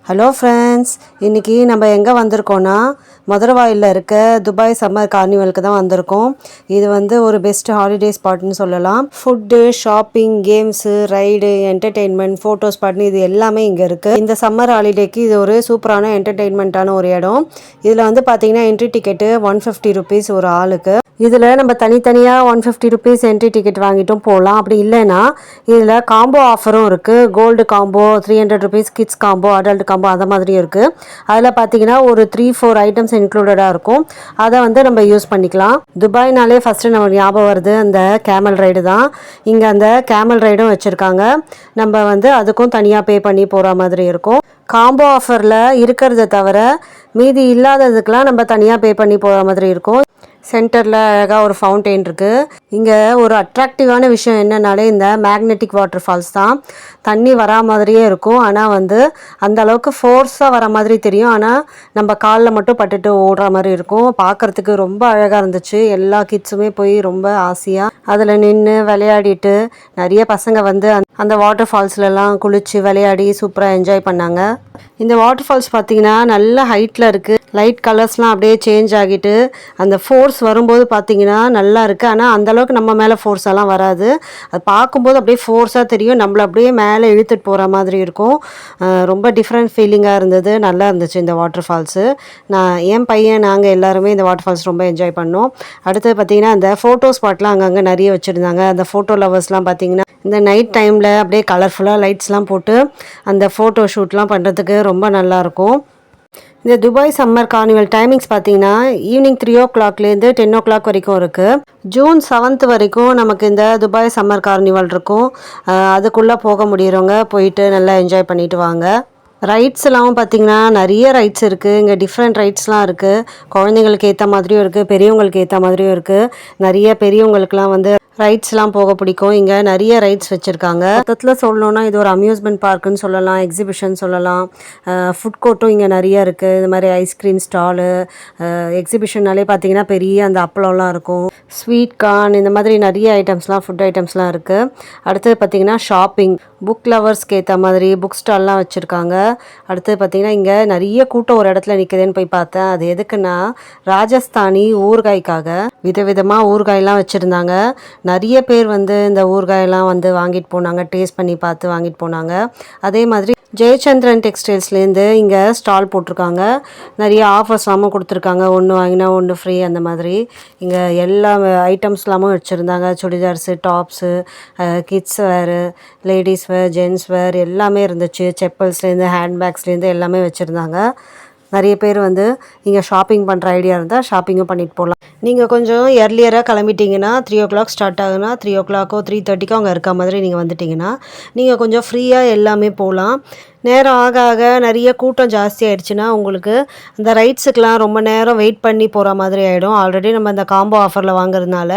Hello friends, இன்றைக்கி நம்ம எங்கே வந்திருக்கோன்னா மதுரவாயிலில் இருக்க துபாய் சம்மர் கார்னிவலுக்கு தான் வந்திருக்கோம். இது வந்து ஒரு பெஸ்ட் ஹாலிடே ஸ்பாட்னு சொல்லலாம். Food, shopping, games, ride, entertainment, photo ஸ்பாட்னு இது எல்லாமே இங்கே இருக்குது. இந்த சம்மர் ஹாலிடேக்கு இது ஒரு சூப்பரான என்டர்டெயின்மெண்ட்டான ஒரு இடம். இதில் வந்து பார்த்திங்கன்னா என்ட்ரி டிக்கெட்டு 150 ருபீஸ் ஒரு ஆளுக்கு. இதில் நம்ம தனித்தனியாக 150 ருபீஸ் என்ட்ரி டிக்கெட் வாங்கிட்டும் போகலாம். அப்படி இல்லைன்னா இதில் காம்போ ஆஃபரும் இருக்குது. Gold combo 300 rupees, kids combo, adult combo அந்த மாதிரியும் இருக்குது. அதில் பார்த்தீங்கன்னா ஒரு 3-4 ஐட்டம்ஸ் இன்க்ளூடடாக இருக்கும். அதை வந்து நம்ம யூஸ் பண்ணிக்கலாம். துபாய்னாலே ஃபஸ்ட்டு நம்ம ஞாபகம் வருது அந்த கேமல் ரைடு தான். இங்கே அந்த கேமல் ரைடும் வச்சுருக்காங்க. நம்ம வந்து அதுக்கும் தனியாக பே பண்ணி போகிற மாதிரி இருக்கும். காம்போ ஆஃபரில் இருக்கிறத தவிர மீதி இல்லாததுக்கெலாம் நம்ம தனியாக பே பண்ணி போகிற மாதிரி இருக்கும். சென்டரில் அழகாக ஒரு ஃபவுண்டெயின் இருக்குது. இங்கே ஒரு அட்ராக்டிவான விஷயம் என்னன்னாலே இந்த மேக்னெட்டிக் வாட்டர் ஃபால்ஸ் தான். தண்ணி வரா மாதிரியே இருக்கும், ஆனால் வந்து அந்த அளவுக்கு ஃபோர்ஸாக வர மாதிரி தெரியும். ஆனால் நம்ம காலில் மட்டும் பட்டுட்டு ஓடுற மாதிரி இருக்கும். பார்க்குறதுக்கு ரொம்ப அழகாக இருந்துச்சு. எல்லா கிட்ஸுமே போய் ரொம்ப ஆசையாக அதில் நின்று விளையாடிட்டு நிறைய பசங்க வந்து அந்த வாட்டர் ஃபால்ஸ்லலாம் குளித்து விளையாடி சூப்பராக என்ஜாய் பண்ணாங்க. இந்த வாட்டர் ஃபால்ஸ் பார்த்திங்கன்னா நல்ல ஹைட்டில் இருக்குது. லைட் கலர்ஸ்லாம் அப்படியே சேஞ்ச் ஆகிட்டு அந்த ஃபோர்ஸ் வரும்போது பார்த்திங்கன்னா நல்லா இருக்குது. ஆனால் அந்தளவுக்கு நம்ம மேலே ஃபோர்ஸெல்லாம் வராது. அது பார்க்கும்போது அப்படியே ஃபோர்ஸாக தெரியும். நம்மளை அப்படியே மேலே இழுத்துட்டு போகிற மாதிரி இருக்கும். ரொம்ப டிஃப்ரெண்ட் ஃபீலிங்காக இருந்தது. நல்லா இருந்துச்சு இந்த வாட்டர் ஃபால்ஸு. என் பையன் நாங்கள் எல்லாருமே இந்த வாட்டர் ஃபால்ஸ் ரொம்ப என்ஜாய் பண்ணோம். அடுத்தது பார்த்திங்கன்னா அந்த ஃபோட்டோ ஸ்பாட்லாம் அங்கங்கே நிறைய வச்சுருந்தாங்க. அந்த ஃபோட்டோ லவர்ஸ்லாம் பார்த்திங்கன்னா இந்த நைட் டைமில் அப்படியே கலர்ஃபுல்லாக லைட்ஸ்லாம் போட்டு அந்த ஃபோட்டோ ஷூட்லாம் பண்ணுறதுக்கு ரொம்ப நல்லாயிருக்கும். இந்த துபாய் சம்மர் கார்னிவல் டைமிங்ஸ் பார்த்தீங்கன்னா ஈவினிங் 3 o'clockலேருந்து 10 o'clock வரைக்கும் இருக்குது. ஜூன் 7th வரைக்கும் நமக்கு இந்த துபாய் சம்மர் கார்னிவல் இருக்கும். அதுக்குள்ளே போக முடியறவங்க போயிட்டு நல்லா என்ஜாய் பண்ணிட்டு வாங்க. ரைட்ஸ்லாம் பார்த்திங்கன்னா நிறைய ரைட்ஸ் இருக்குது. இங்கே டிஃப்ரெண்ட் ரைட்ஸ்லாம் இருக்குது. குழந்தைங்களுக்கு ஏற்ற மாதிரியும் இருக்குது, பெரியவங்களுக்கு ஏற்ற மாதிரியும் இருக்குது. நிறைய பெரியவங்களுக்குலாம் வந்து ரைட்ஸ்லாம் போக பிடிக்கும். இங்கே நிறைய ரைட்ஸ் வச்சுருக்காங்க. மொத்தத்தில் சொல்லணுன்னா இது ஒரு அம்யூஸ்மெண்ட் பார்க்குன்னு சொல்லலாம், எக்ஸிபிஷன் சொல்லலாம். ஃபுட் கோர்ட்டும் இங்கே நிறைய இருக்குது. இது மாதிரி ஐஸ்கிரீம் ஸ்டாலு, எக்ஸிபிஷன்னாலே பார்த்திங்கன்னா பெரிய அந்த அப்பளம்லாம் இருக்கும். ஸ்வீட் கார்ன், இந்த மாதிரி நிறைய ஐட்டம்ஸ்லாம் ஃபுட் ஐட்டம்ஸ்லாம் இருக்குது. அடுத்தது பார்த்திங்கன்னா ஷாப்பிங், புக் லவர்ஸ்க்கு ஏற்ற மாதிரி புக் ஸ்டால்லாம் வச்சுருக்காங்க. அடுத்தது பார்த்திங்கன்னா இங்கே நிறைய கூட்டம் ஒரு இடத்துல நிற்குதுன்னு போய் பார்த்தேன். அது எதுக்குன்னா ராஜஸ்தானி ஊறுகாய்க்காக விதவிதமாக ஊறுகாயெல்லாம் வச்சுருந்தாங்க. நிறைய பேர் வந்து இந்த ஊறுகாயெல்லாம் வந்து வாங்கிட்டு போனாங்க, டேஸ்ட் பண்ணி பார்த்து வாங்கிட்டு போனாங்க. அதே மாதிரி ஜெயச்சந்திரன் டெக்ஸ்டைல்ஸ்லேருந்து இங்கே ஸ்டால் போட்டிருக்காங்க. நிறைய ஆஃபர்ஸ்லாமும் கொடுத்துருக்காங்க. ஒன்று வாங்கினா ஒன்று ஃப்ரீ அந்த மாதிரி. இங்கே எல்லா ஐட்டம்ஸ்லாமும் வச்சுருந்தாங்க. Chudidars, tops, kids wear, ladies wear, gents wear எல்லாமே இருந்துச்சு. செப்பல்ஸ்லேருந்து ஹேண்ட்பேக்ஸ்லேருந்து எல்லாமே வச்சுருந்தாங்க. நிறைய பேர் வந்து இங்கே ஷாப்பிங் பண்ணுற ஐடியா இருந்தால் ஷாப்பிங்கும் பண்ணிட்டு போகலாம். நீங்கள் கொஞ்சம் எர்லியராக கிளம்பிட்டிங்கன்னா 3 o'clock ஸ்டார்ட் ஆகுனா 3 o'clock 3:30 அங்கே இருக்க மாதிரி நீங்கள் வந்துட்டிங்கன்னா நீங்கள் கொஞ்சம் ஃப்ரீயாக எல்லாமே போகலாம். நேரம் ஆக ஆக நிறைய கூட்டம் ஜாஸ்தி ஆகிடுச்சுன்னா உங்களுக்கு அந்த ரைட்ஸுக்கெலாம் ரொம்ப நேரம் வெயிட் பண்ணி போகிற மாதிரி ஆகிடும். ஆல்ரெடி நம்ம இந்த காம்போ ஆஃபரில் வாங்குறதுனால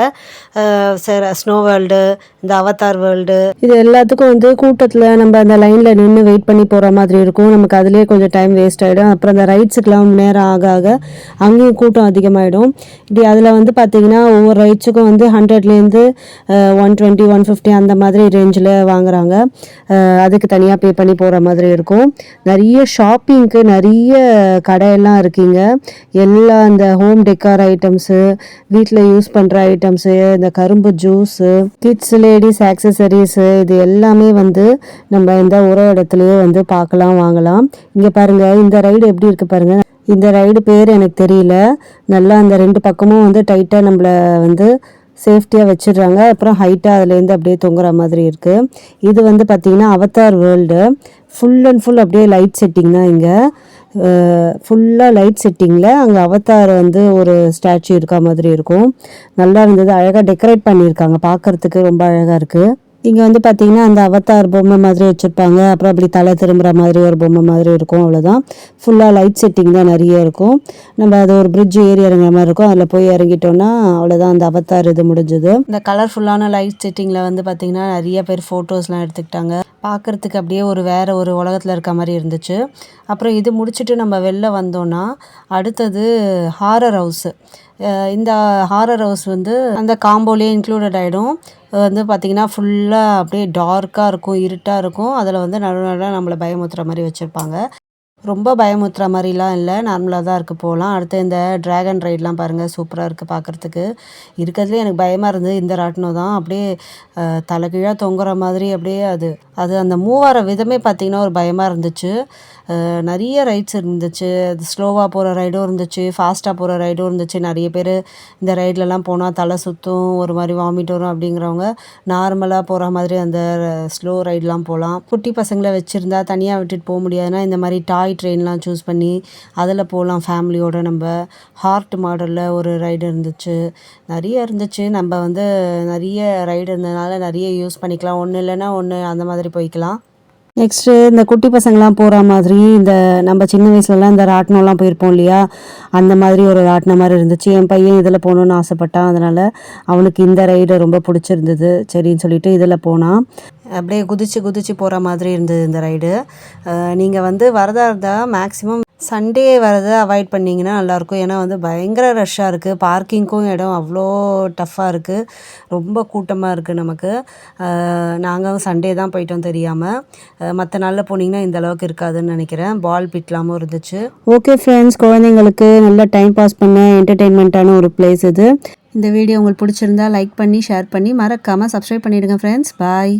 ஸ்னோ வேர்ல்டு, இந்த அவதார் வேர்ல்டு, இது எல்லாத்துக்கும் வந்து கூட்டத்தில் நம்ம அந்த லைனில் நின்று வெயிட் பண்ணி போகிற மாதிரி இருக்கும். நமக்கு அதிலே கொஞ்சம் டைம் வேஸ்ட் ஆகிடும். அப்புறம் அந்த ரைட்ஸுக்கெலாம் நேரம் ஆக ஆக அங்கேயும் கூட்டம் அதிகமாகிடும். இப்படி அதில் வந்து பார்த்திங்கன்னா ஒவ்வொரு ரைட்ஸுக்கும் வந்து 100லேருந்து 120, 150 அந்த மாதிரி ரேஞ்சில் வாங்குகிறாங்க. அதுக்கு தனியாக பே பண்ணி போகிற மாதிரி இருக்கும். நிறைய ஷாப்பிங்க்கு நிறைய கடையெல்லாம் இருக்குங்க. எல்லா இந்த ஹோம் டெக்கார் ஐட்டம்ஸு, வீட்டில் யூஸ் பண்ணுற ஐட்டம்ஸு, இந்த கரும்பு ஜூஸு, கிட்ஸ் லேடிஸ் ஆக்சசரிஸு, இது எல்லாமே வந்து நம்ம இந்த ஒரே இடத்துலையே வந்து பார்க்கலாம், வாங்கலாம். இங்கே பாருங்கள், இந்த ரைடு எப்படி இருக்குது பாருங்கள். இந்த ரைடு பேர் எனக்கு தெரியல. நல்லா அந்த 2 பக்கமும் வந்து டைட்டாக நம்மளை வந்து சேஃப்டியாக வச்சிடுறாங்க. அப்புறம் ஹைட்டாக அதுலேருந்து அப்படியே தொங்குற மாதிரி இருக்குது. இது வந்து பார்த்திங்கன்னா Avatar world. Full and full அப்படியே லைட் செட்டிங் தான். இங்கே ஃபுல்லாக லைட் செட்டிங்கில் அங்கே அவதார் வந்து ஒரு ஸ்டாச்சு இருக்க மாதிரி இருக்கும். நல்லா இருந்தது. அழகாக டெக்கரேட் பண்ணியிருக்காங்க. பார்க்குறதுக்கு ரொம்ப அழகாக இருக்குது. இங்கே வந்து பார்த்திங்கன்னா அந்த அவதார் பொம்மை மாதிரி வச்சுருப்பாங்க. அப்புறம் அப்படி தலை திரும்புகிற மாதிரி ஒரு பொம்மை மாதிரி இருக்கும். அவ்வளோதான். ஃபுல்லாக லைட் செட்டிங் தான் நிறைய இருக்கும். நம்ம அது ஒரு பிரிட்ஜ் ஏறி இறங்குற மாதிரி இருக்கும். அதில் போய் இறங்கிட்டோன்னா அவ்வளோதான், அந்த அவதார் இது முடிஞ்சது. இந்த கலர்ஃபுல்லான லைட் செட்டிங்கில் வந்து பார்த்திங்கன்னா நிறைய பேர் ஃபோட்டோஸ்லாம் எடுத்துக்கிட்டாங்க. பார்க்குறதுக்கு அப்படியே வேறு ஒரு உலகத்தில் இருக்க மாதிரி இருந்துச்சு. அப்புறம் இது முடிச்சுட்டு நம்ம வெளில வந்தோன்னா அடுத்தது ஹாரர் ஹவுஸு. இந்த ஹாரர் ஹவுஸ் வந்து அந்த காம்போலேயே இன்க்ளூடட் ஆகிடும். வந்து பார்த்திங்கன்னா ஃபுல்லாக அப்படியே டார்க்காக இருக்கும், இருட்டாக இருக்கும். அதில் வந்து நடுவில் நம்மளை பயமுறுத்துகிற மாதிரி வச்சுருப்பாங்க. ரொம்ப பயமுறுத்துற மாதிரிலாம் இல்லை, நார்மலாக தான் இருக்குது, போகலாம். அடுத்து இந்த ட்ராகன் ரைட்லாம் பாருங்கள், சூப்பராக இருக்குது பார்க்குறதுக்கு. இருக்கிறதுலே எனக்கு பயமாக இருந்தது இந்த ராட்டினம் தான். அப்படியே தலைகீழாக தொங்குற மாதிரி அப்படியே அது அது அந்த மூவார விதமே பார்த்திங்கன்னா ஒரு பயமாக இருந்துச்சு. நிறைய ரைட்ஸ் இருந்துச்சு. அது ஸ்லோவாக போகிற ரைடும் இருந்துச்சு, ஃபாஸ்ட்டாக போகிற ரைடும் இருந்துச்சு. நிறைய பேர் இந்த ரைட்லலாம் போனால் தலை சுற்றும், ஒரு மாதிரி வாமிட் வரும் அப்படிங்கிறவங்க நார்மலாக போகிற மாதிரி அந்த ஸ்லோ ரைட்லாம் போகலாம். குட்டி பசங்களை வச்சுருந்தா தனியாக விட்டுட்டு போக முடியாதுன்னா இந்த மாதிரி டாய் ட்ரெயின்லாம் சூஸ் பண்ணி அதில் போகலாம் ஃபேமிலியோடு. நம்ம ஹார்ட் மாடலில் ஒரு ரைடு இருந்துச்சு, நிறைய இருந்துச்சு. நம்ம வந்து நிறைய ரைடு இருந்ததுனால நிறைய யூஸ் பண்ணிக்கலாம், ஒன்று இல்லைன்னா ஒன்று அந்த மாதிரி போய்க்கலாம். நெக்ஸ்ட்டு இந்த குட்டி பசங்களாம் போகிற மாதிரி இந்த நம்ம சின்ன வயசுலலாம் இந்த ராட்டினம்லாம் போயிருப்போம் இல்லையா, அந்த மாதிரி ஒரு ராட்டினம் மாதிரி இருந்துச்சு. என் பையன் இதில் போகணுன்னு ஆசைப்பட்டான், அதனால் அவனுக்கு இந்த ரைடு ரொம்ப பிடிச்சிருந்தது. சரின்னு சொல்லிட்டு இதில் போனான். அப்படியே குதிச்சு குதிச்சு போகிற மாதிரி இருந்தது இந்த ரைடு. நீங்கள் வந்து வரதா இருந்தால் மேக்ஸிமம் சண்டே வரதை அவாய்ட் பண்ணிங்கன்னா நல்லாயிருக்கும். ஏன்னா வந்து பயங்கர ரஷ்ஷாக இருக்குது, பார்க்கிங்க்கும் இடம் அவ்வளோ டஃப்பாக இருக்குது, ரொம்ப கூட்டமாக இருக்குது நமக்கு. நாங்கள் சண்டே தான் போயிட்டோம் தெரியாமல். மற்ற நாளில் போனீங்கன்னா இந்த அளவுக்கு இருக்காதுன்னு நினைக்கிறேன். பால் பிட்லாமும் இருந்துச்சு. ஓகே ஃப்ரெண்ட்ஸ், குழந்தைங்களுக்கு நல்லா டைம் பாஸ் பண்ண என்டர்டெயின்மெண்ட்டான ஒரு பிளேஸ் இது. இந்த வீடியோ உங்களுக்கு பிடிச்சிருந்தா லைக் பண்ணி ஷேர் பண்ணி மறக்காமல் சப்ஸ்கிரைப் பண்ணிவிடுங்க ஃப்ரெண்ட்ஸ். பாய்.